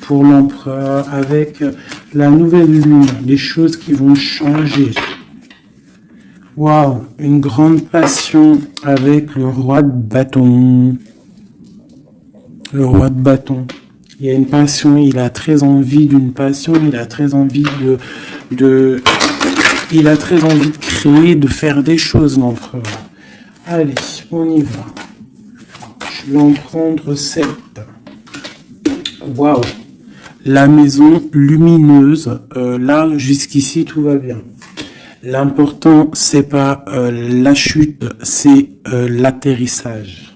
pour l'empereur avec la nouvelle lune, les choses qui vont changer. Waouh, une grande passion avec le roi de bâton. Le roi de bâton. Il y a une passion, il a très envie d'une passion, il a très envie il a très envie de créer, de faire des choses, l'empereur. Allez, on y va. Je vais en prendre 7. Waouh. La maison lumineuse, là, jusqu'ici, tout va bien. L'important, c'est pas la chute, c'est l'atterrissage.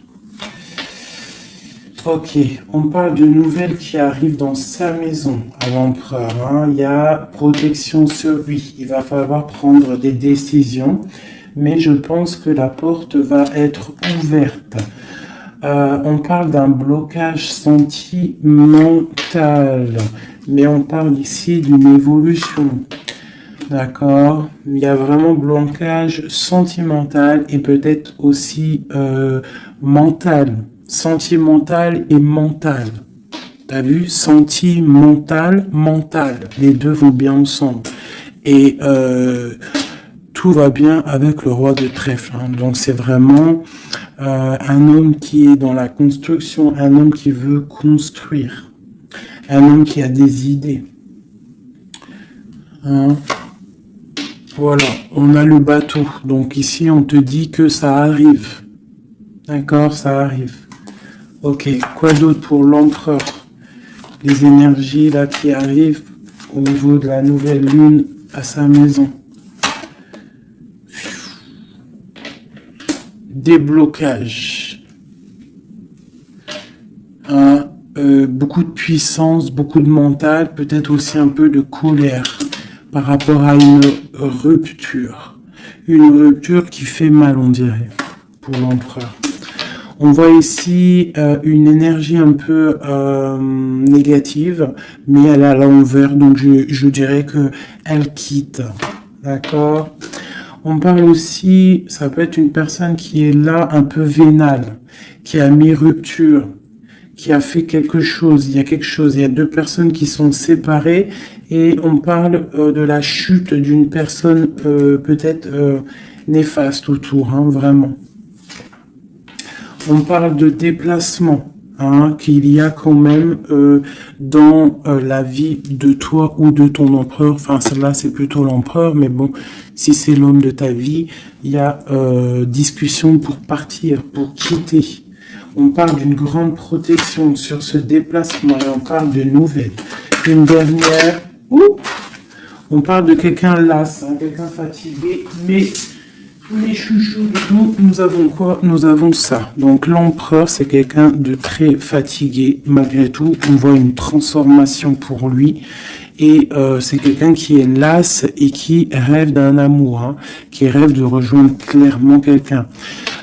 Ok, on parle de nouvelles qui arrivent dans sa maison à l'empereur. Hein. Il y a protection sur lui. Il va falloir prendre des décisions, mais je pense que la porte va être ouverte. On parle d'un blocage sentimental, mais on parle ici d'une évolution. D'accord. Il y a vraiment blocage sentimental et peut-être aussi mental. Sentimental et mental. T'as vu? Sentimental, mental. Les deux vont bien ensemble. Et tout va bien avec le roi de trèfle. Hein. Donc c'est vraiment un homme qui est dans la construction, un homme qui veut construire. Un homme qui a des idées. Hein. Voilà, on a le bateau. Donc ici, on te dit que ça arrive. D'accord, ça arrive. Ok, quoi d'autre pour l'empereur? Les énergies là qui arrivent au niveau de la nouvelle lune à sa maison. Déblocage. Beaucoup de puissance, beaucoup de mental, peut-être aussi un peu de colère par rapport à une rupture. Une rupture qui fait mal, on dirait, pour l'empereur. On voit ici une énergie un peu négative, mais elle est à l'envers, donc je dirais que elle quitte. D'accord? On parle aussi, ça peut être une personne qui est là un peu vénale, qui a mis rupture, qui a fait quelque chose. Il y a quelque chose, il y a deux personnes qui sont séparées et on parle de la chute d'une personne peut-être néfaste autour, hein, vraiment. On parle de déplacement, hein, qu'il y a quand même dans la vie de toi ou de ton empereur. Enfin, celle-là, c'est plutôt l'empereur, mais bon, si c'est l'homme de ta vie, il y a discussion pour partir, pour quitter. On parle d'une grande protection sur ce déplacement et on parle de nouvelles. Une dernière, on parle de quelqu'un las, hein, quelqu'un fatigué, mais... Les chouchous du coup, nous avons quoi? Nous avons ça. Donc l'empereur, c'est quelqu'un de très fatigué. Malgré tout, on voit une transformation pour lui. Et c'est quelqu'un qui est las et qui rêve d'un amour, hein, qui rêve de rejoindre clairement quelqu'un.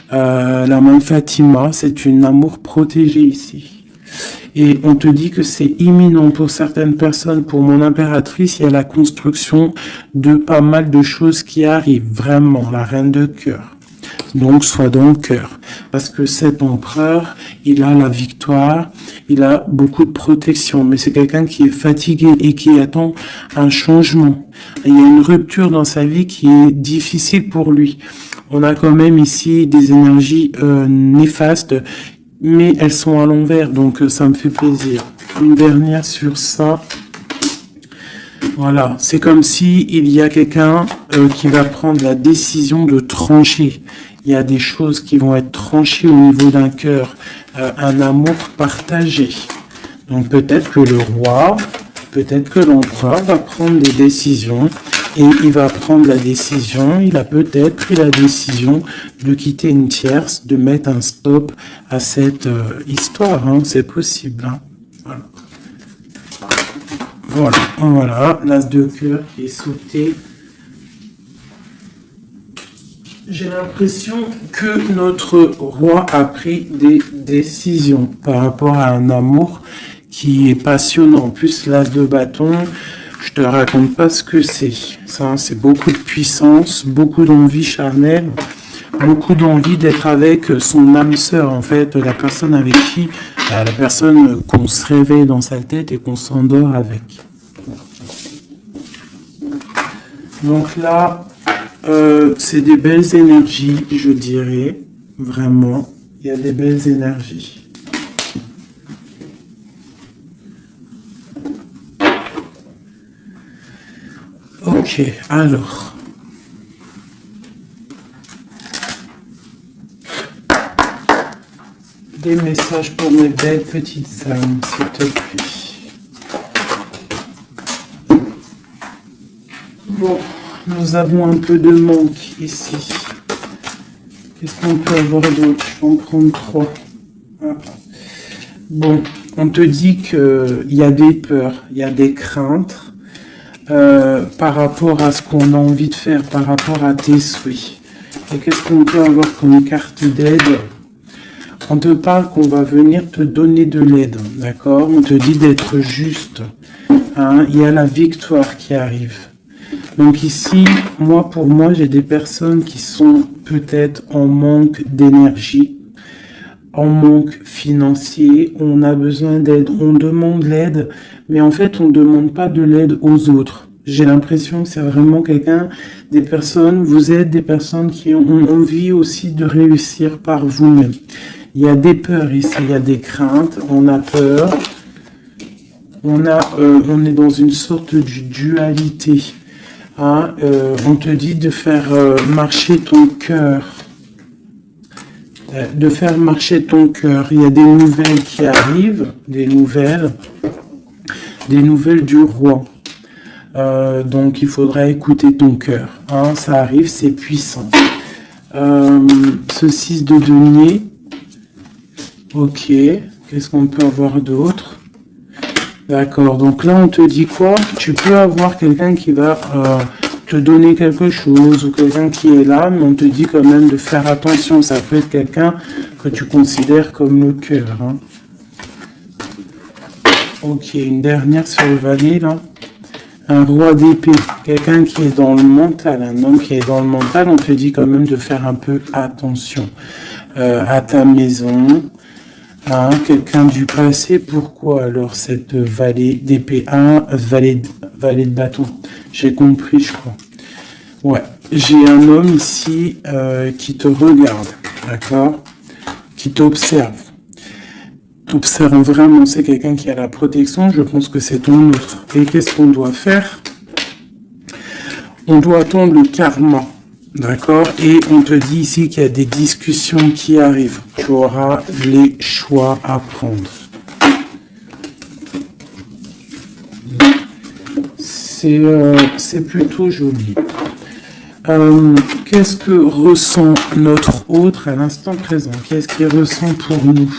La main Fatima, c'est une amour protégé ici. Et on te dit que c'est imminent pour certaines personnes. Pour mon impératrice, il y a la construction de pas mal de choses qui arrivent. Vraiment, la reine de cœur. Donc, sois dans le cœur. Parce que cet empereur, il a la victoire, il a beaucoup de protection. Mais c'est quelqu'un qui est fatigué et qui attend un changement. Il y a une rupture dans sa vie qui est difficile pour lui. On a quand même ici des énergies néfastes, mais elles sont à l'envers, donc ça me fait plaisir. Une dernière sur ça. Voilà, c'est comme si il y a quelqu'un qui va prendre la décision de trancher. Il y a des choses qui vont être tranchées au niveau d'un cœur, un amour partagé. Donc peut-être que le roi, peut-être que l'empereur va prendre des décisions. Et il va prendre la décision, il a peut-être pris la décision de quitter une tierce, de mettre un stop à cette histoire, hein, c'est possible. Hein. Voilà, l'as de cœur qui est sauté. J'ai l'impression que notre roi a pris des décisions par rapport à un amour qui est passionnant. En plus, l'as de bâton... Je te raconte pas ce que c'est. Ça, c'est beaucoup de puissance, beaucoup d'envie charnelle, beaucoup d'envie d'être avec son âme sœur, en fait, la personne avec qui, la personne qu'on se réveille dans sa tête et qu'on s'endort avec. Donc là, c'est des belles énergies, je dirais, vraiment. Il y a des belles énergies. Ok, alors. Des messages pour mes belles petites âmes, s'il te plaît. Bon, nous avons un peu de manque ici. Qu'est-ce qu'on peut avoir d'autre? Je vais en prendre 3. Bon, on te dit qu'il y a des peurs, il y a des craintes. Par rapport à ce qu'on a envie de faire, par rapport à tes souhaits. Et qu'est-ce qu'on peut avoir comme carte d'aide? On te parle qu'on va venir te donner de l'aide, d'accord? On te dit d'être juste. Hein? Il y a la victoire qui arrive. Donc ici, pour moi, j'ai des personnes qui sont peut-être en manque d'énergie, en manque financier, on a besoin d'aide, on demande l'aide, mais en fait, on ne demande pas de l'aide aux autres. J'ai l'impression que c'est vraiment des personnes, vous êtes des personnes qui ont envie aussi de réussir par vous-même. Il y a des peurs ici, il y a des craintes, on a peur, on est dans une sorte de dualité. Hein, on te dit de faire marcher ton cœur. De faire marcher ton cœur. Il y a des nouvelles qui arrivent, des nouvelles du roi. Donc, il faudra écouter ton cœur. Hein, ça arrive, c'est puissant. Ce 6 de denier. Ok. Qu'est-ce qu'on peut avoir d'autre? D'accord. Donc là, on te dit quoi? Tu peux avoir quelqu'un qui va te donner quelque chose ou quelqu'un qui est là, mais on te dit quand même de faire attention. Ça peut être quelqu'un que tu considères comme le cœur. Hein. Ok. Une dernière sur le valet, là. Un roi d'épée, quelqu'un qui est dans le mental, un homme qui est dans le mental, on te dit quand même de faire un peu attention à ta maison, hein, quelqu'un du passé. Pourquoi alors cette valet d'épée, valet de bâton? J'ai compris, je crois. Ouais, j'ai un homme ici qui te regarde, d'accord, qui t'observe. T'observes vraiment, c'est quelqu'un qui a la protection, je pense que c'est ton autre. Et qu'est-ce qu'on doit faire? On doit attendre le karma, d'accord? Et on te dit ici qu'il y a des discussions qui arrivent. Tu auras les choix à prendre. C'est plutôt joli. Qu'est-ce que ressent notre autre à l'instant présent? Qu'est-ce qu'il ressent pour nous?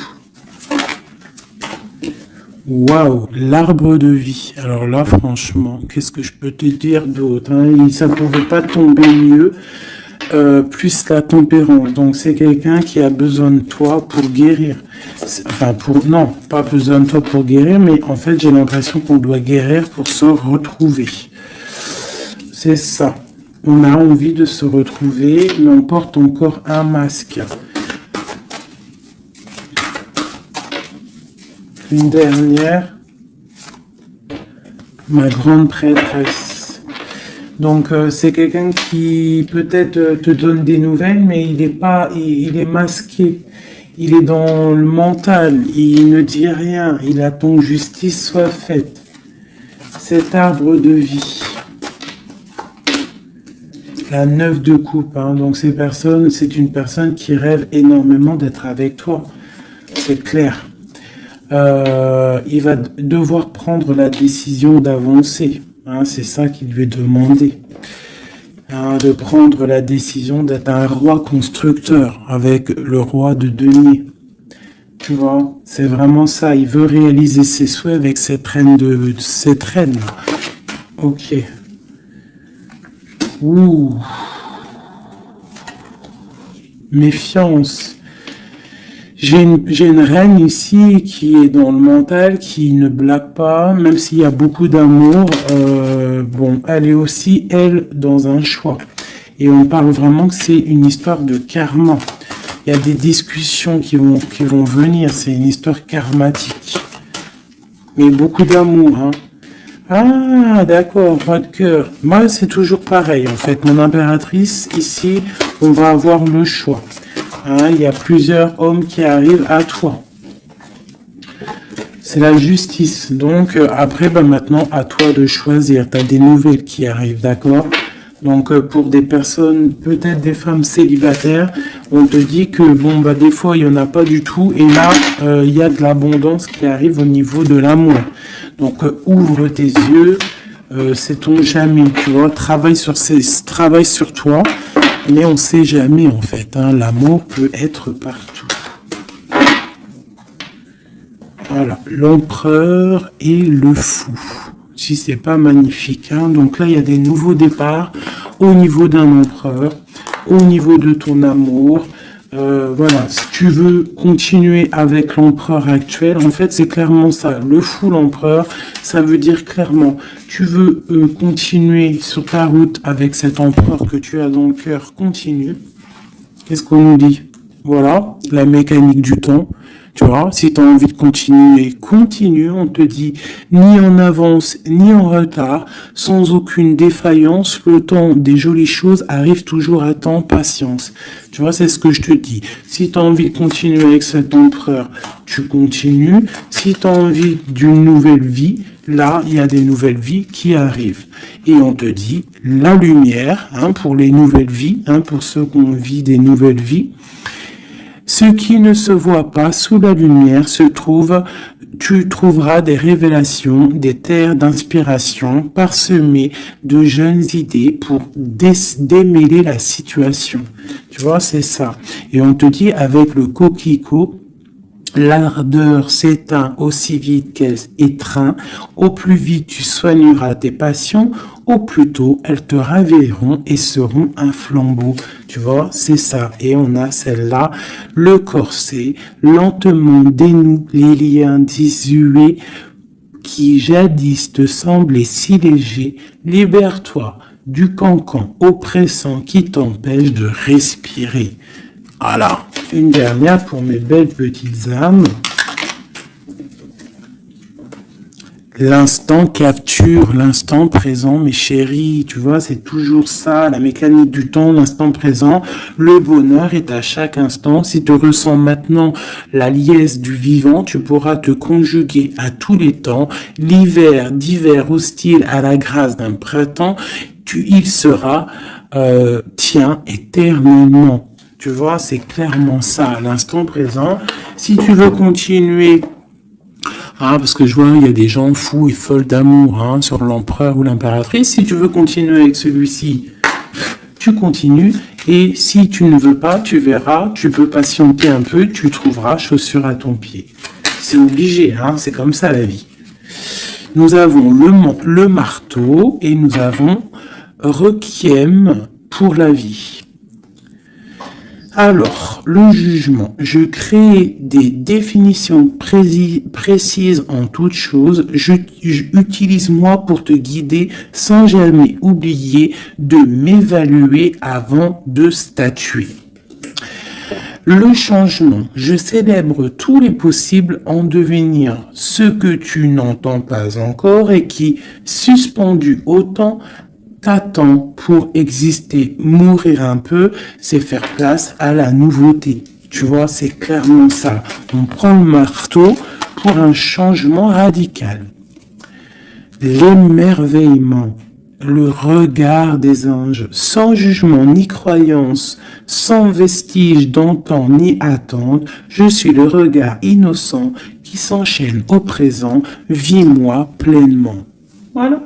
Waouh, l'arbre de vie. Alors là, franchement, qu'est-ce que je peux te dire d'autre, hein? Ça ne pouvait pas tomber mieux, plus la tempérance. Donc c'est quelqu'un qui a besoin de toi pour guérir. Enfin, non, pas besoin de toi pour guérir, mais en fait, j'ai l'impression qu'on doit guérir pour se retrouver. C'est ça. On a envie de se retrouver, mais on porte encore un masque. Une dernière, ma grande prêtresse. Donc c'est quelqu'un qui peut-être te donne des nouvelles, mais il est masqué. Il est dans le mental, il ne dit rien, il attend que justice soit faite. Cet arbre de vie. La 9 de coupe, hein. Donc c'est une personne qui rêve énormément d'être avec toi. C'est clair. Il va devoir prendre la décision d'avancer. Hein, c'est ça qu'il lui est demandé. Hein, de prendre la décision d'être un roi constructeur avec le roi de denier. Tu vois, c'est vraiment ça. Il veut réaliser ses souhaits avec cette reine. Ok. Ouh. Méfiance. J'ai une reine ici qui est dans le mental, qui ne blague pas, même s'il y a beaucoup d'amour. Bon, elle est aussi, elle, dans un choix. Et on parle vraiment que c'est une histoire de karma. Il y a des discussions qui vont venir. C'est une histoire karmatique. Mais beaucoup d'amour, hein. Ah, d'accord, votre cœur. Moi, c'est toujours pareil, en fait. Mon impératrice, ici, on va avoir le choix. Hein, il y a plusieurs hommes qui arrivent à toi. C'est la justice. Donc, après, maintenant, à toi de choisir. Tu as des nouvelles qui arrivent, d'accord? Donc, pour des personnes, peut-être des femmes célibataires, on te dit que, bon, des fois, il n'y en a pas du tout. Et là, il y a de l'abondance qui arrive au niveau de l'amour. Donc, ouvre tes yeux. C'est ton jamais, tu vois. Travaille sur toi. Mais on ne sait jamais, en fait. Hein, l'amour peut être partout. Voilà. L'empereur et le fou. Si c'est pas magnifique. Hein. Donc là, il y a des nouveaux départs au niveau d'un empereur, au niveau de ton amour. Voilà. Si tu veux continuer avec l'empereur actuel, en fait, c'est clairement ça. Le fou, l'empereur, ça veut dire clairement, tu veux continuer sur ta route avec cet empereur que tu as dans le cœur, continue. Qu'est-ce qu'on nous dit? Voilà, la mécanique du temps. Tu vois, si tu as envie de continuer, continue. On te dit ni en avance, ni en retard, sans aucune défaillance. Le temps des jolies choses arrive toujours à temps, patience. Tu vois, c'est ce que je te dis. Si tu as envie de continuer avec cet empereur, tu continues. Si tu as envie d'une nouvelle vie, là, il y a des nouvelles vies qui arrivent. Et on te dit la lumière, hein, pour les nouvelles vies, hein, pour ceux qui ont envie des nouvelles vies. Ce qui ne se voit pas sous la lumière tu trouveras des révélations, des terres d'inspiration parsemées de jeunes idées pour démêler la situation. Tu vois, c'est ça. Et on te dit avec le coquelicot, l'ardeur s'éteint aussi vite qu'elle étreint. Au plus vite tu soigneras tes passions, au plus tôt elles te ravilleront et seront un flambeau. Tu vois, c'est ça. Et on a celle-là, le corset, lentement dénoue les liens désuets qui jadis te semblaient si légers. Libère-toi du cancan oppressant qui t'empêche de respirer. Voilà, une dernière pour mes belles petites âmes. L'instant capture, l'instant présent, mes chéris, tu vois, c'est toujours ça, la mécanique du temps, l'instant présent. Le bonheur est à chaque instant. Si tu ressens maintenant la liesse du vivant, tu pourras te conjuguer à tous les temps. L'hiver, d'hiver hostile à la grâce d'un printemps, il sera tien éternellement. Tu vois, c'est clairement ça, l'instant présent. Si tu veux continuer, parce que je vois, il y a des gens fous et folles d'amour sur l'empereur ou l'impératrice. Si tu veux continuer avec celui-ci, tu continues. Et si tu ne veux pas, tu verras, tu peux patienter un peu, tu trouveras chaussure à ton pied. C'est obligé, c'est comme ça la vie. Nous avons le marteau et nous avons Requiem pour la vie. Alors, le jugement. Je crée des définitions précises en toutes choses. Utilise-moi pour te guider sans jamais oublier de m'évaluer avant de statuer. Le changement. Je célèbre tous les possibles en devenir ce que tu n'entends pas encore et qui, suspendu au temps, t'attends pour exister. Mourir un peu, c'est faire place à la nouveauté. Tu vois, c'est clairement ça. On prend le marteau pour un changement radical. L'émerveillement, le regard des anges, sans jugement ni croyance, sans vestige d'antan ni attente, je suis le regard innocent qui s'enchaîne au présent, vis-moi pleinement. Voilà.